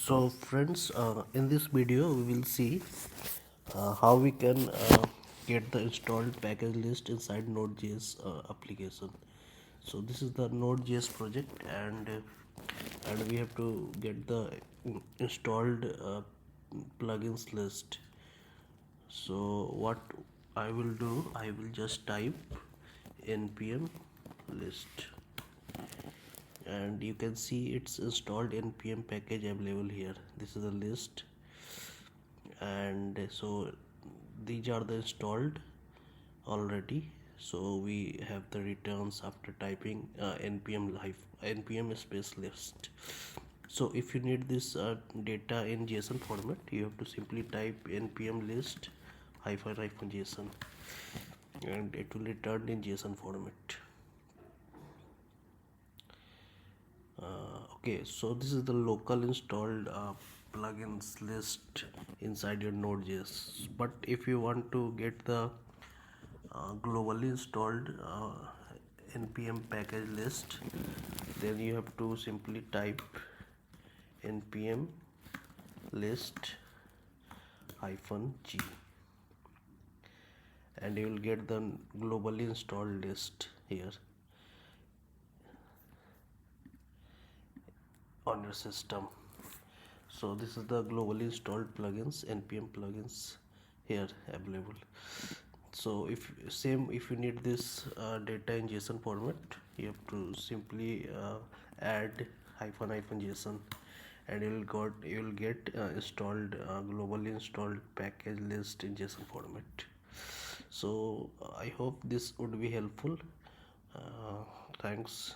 So friends, in this video we will see how we can get the installed package list inside Node.js application. So this is the Node.js project, and we have to get the installed plugins list. So what I will do, I will just type npm list, and you can see it's installed npm package available here. This is the list, and so these are the installed already. So we have the returns after typing npm space list. So if you need this data in json format, you have to simply type npm list hyphen hyphen json, and it will return in json format. Okay, so this is the local installed plugins list inside your node.js. But if you want to get the globally installed npm package list, then you have to simply type npm list hyphen g, and you will get the globally installed list here on your system. So this is the globally installed plugins, npm plugins here available. So if you need this data in json format, you have to simply add hyphen hyphen json, and you will get installed globally installed package list in json format. So I hope this would be helpful. Thanks.